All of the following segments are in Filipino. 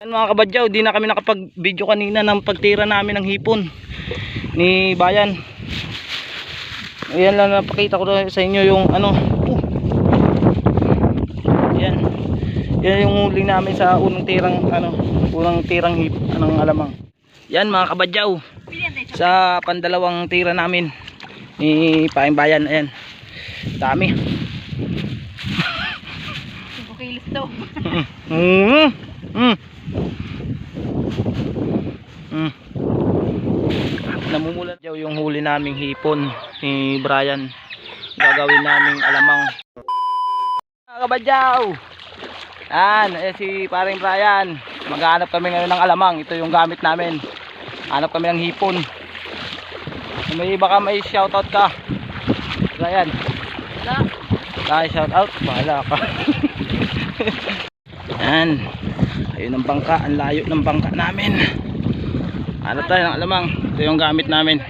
Mga kabadyaw, di na kami nakapag-video kanina ng pagtira namin ng hipon ni Bayan. Ayan lang, napakita ko sa inyo yung ano. Ayan. Yan yung huli namin sa unang tirang hipon ng alamang. Yan mga kabadyaw, sa pandalawang tira namin ni Paing Bayan. Ayan. Dami. 5 kilos daw. Namumula daw yung huli naming hipon ni Brian. Gagawin naming alamang. Mga kabadyaw, si paring Brian, maghanap kami ngayon ng alamang. Ito yung gamit namin. Hanap kami ng hipon. May iba ka, may shoutout ka Brian? Wala. Shoutout, bahala ka. Yan, ayun ang bangka, ang layo ng bangka namin. Ano tayo ng alamang, ito yung gamit namin.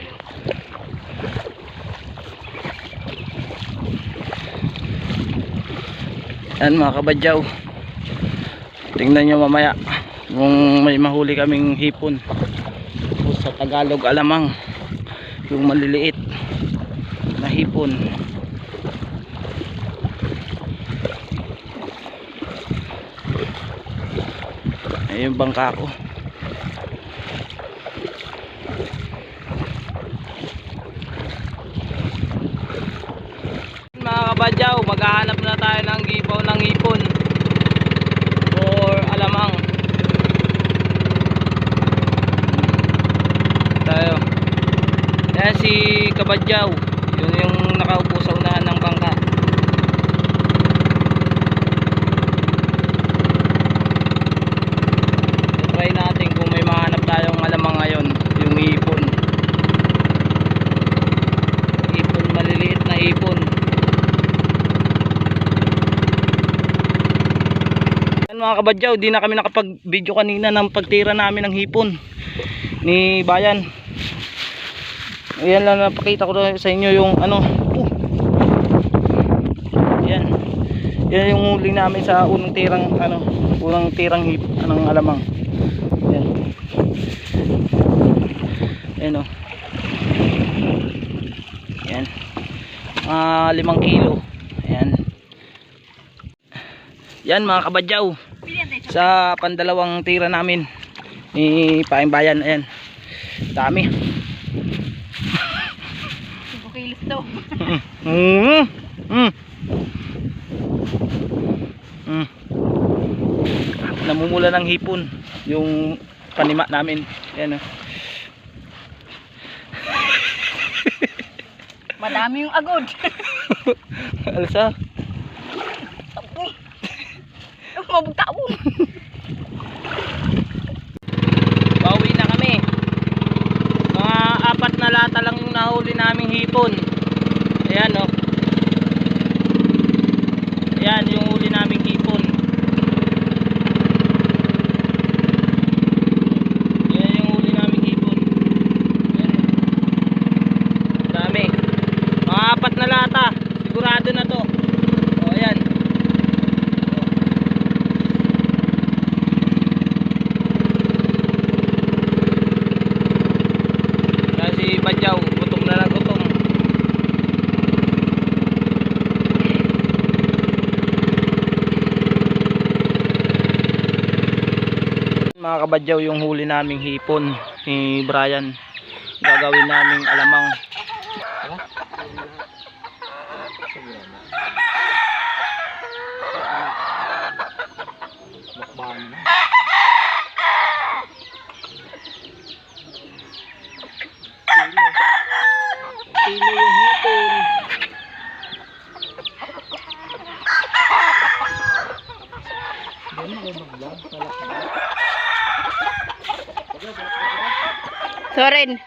Yan mga kabadyaw, tingnan nyo mamaya kung may mahuli kaming hipon. O sa Tagalog alamang, yung maliliit na hipon. Ayun yung bangka ko. Mga kabadyaw, maghahanap na tayo ng gipaw ng hipon or alamang. Tayo. Yan si kabadyaw, yun yung nakaupo sa unahan ng bangka. Try natin kung may mahanap tayong alamang ngayon, yung hipon. Hipon, maliliit na hipon. Mga kabadyaw, di na kami nakapag-video kanina ng pagtira namin ng hipon ni Bayan. Ayan lang, napakita ko sa inyo yung ano. Ayan. Yan yung huli namin sa unang tirang hipon ng alamang. Ayan. Ayan o. Ayan. 5 kilo. Ayan. Yan mga kabadyaw, sa pandalawang tira namin ni Paing Bayan. Ayan, dami. 5 kilos daw. Namumula ng hipon yung panima namin. Ayan. Madami yung agod. Alsa. Mabugtaon. Pauwi na kami. Mga 4 na lata lang yung nahuli naming hipon. Ayan o. Ayan yung huli naming hipon. Ayan yung huli naming hipon. Ayan. Dami. Mga 4 na lata. Sigurado na to. O ayan. Gutom na lang gutom. Mga kabadyaw, yung huli naming hipon ni Brian, gagawin naming alamang. Tilo yung hipon. Soren.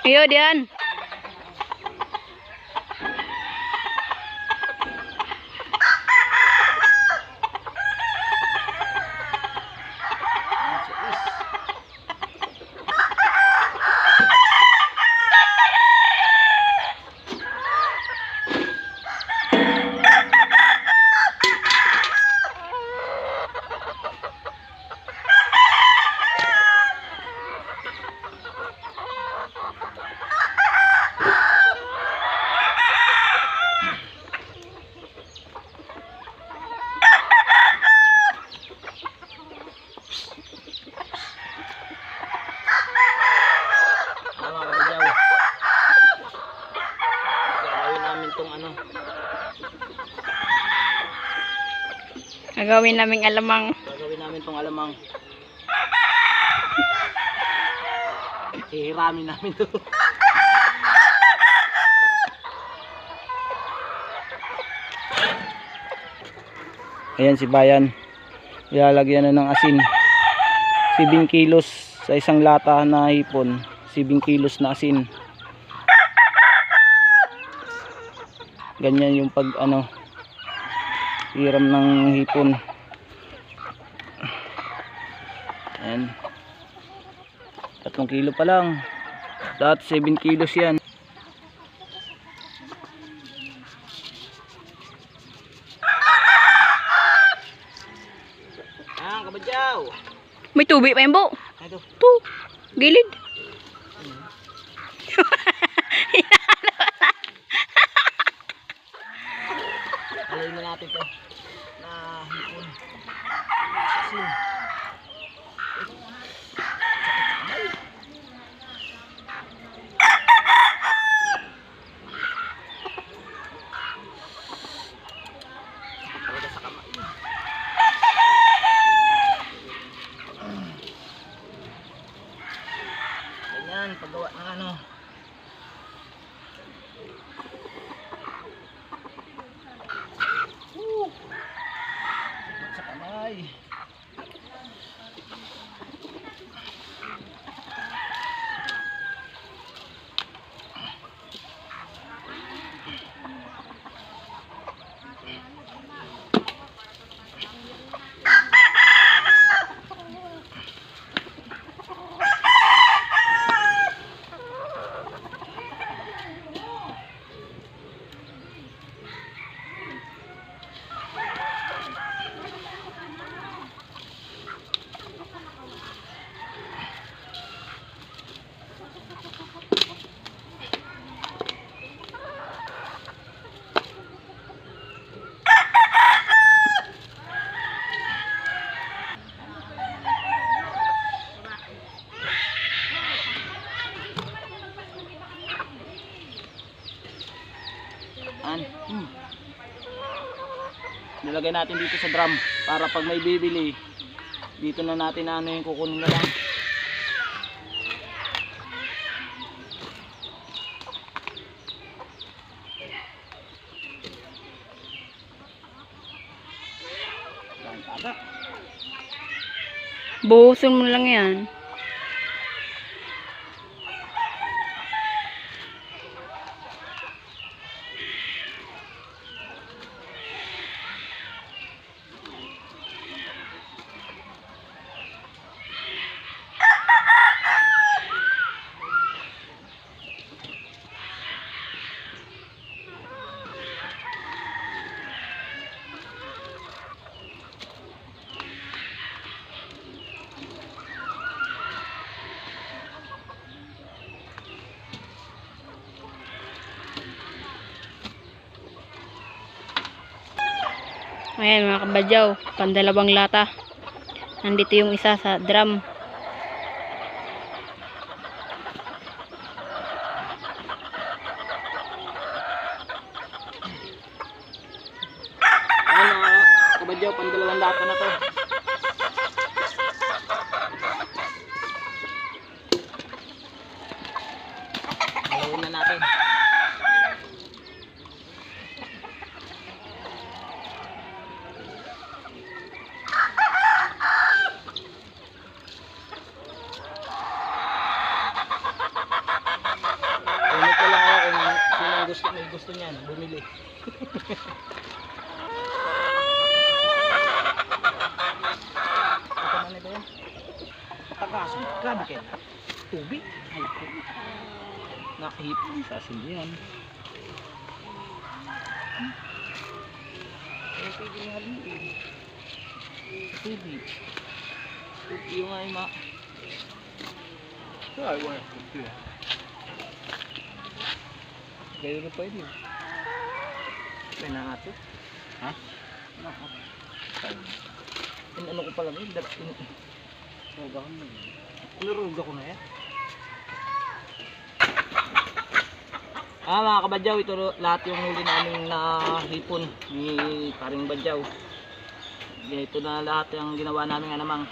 Iyo diyan. Gagawin naming alamang. Gagawin namin tong alamang. Hihiramin namin to. Ayan si Bayan. Ilalagyan na ng asin. 7 kilos sa isang lata na hipon. 7 kilos na asin. Ganyan yung pag hiram ng hipon. Ayan. 3 kilo pa lang. Lahat 7 kilos yan. Ayan, kabadyaw. May tubig pa yung bo. Ito. Tu. Gilid. Alayin na natin to na hipon. Asin. Talaga sa kamay. Ganyan, paggawa ng sa kamay. Nilagay natin dito sa drum para pag may bibili dito na natin yung kukunin na lang. Buhusin mo lang yan. Ayan mga kabadyaw, pandalawang lata. Nandito yung isa sa drum. Ayan mga kabadyaw, pandalawang lata na to. Halawin na natin. Kumit ko lang ako kung sino may gusto niyan, bumili. Ito man ito yan. Patagaso, grabe kayo. Tubig. Ay, tubig. Nakahipon sa sindihan. Ay, pwede nga rin eh. Tubig. Tubig yung ay ma. Ay, wala. Tubig. Gaya na pwede. Kaya na nga ito. Ha? Ano ko pala yun? Niruga ko na yan. Mga kabadyaw, ito lahat yung huli namin na hipon ni paring badyaw. Ito na lahat yung ginawa namin alamang.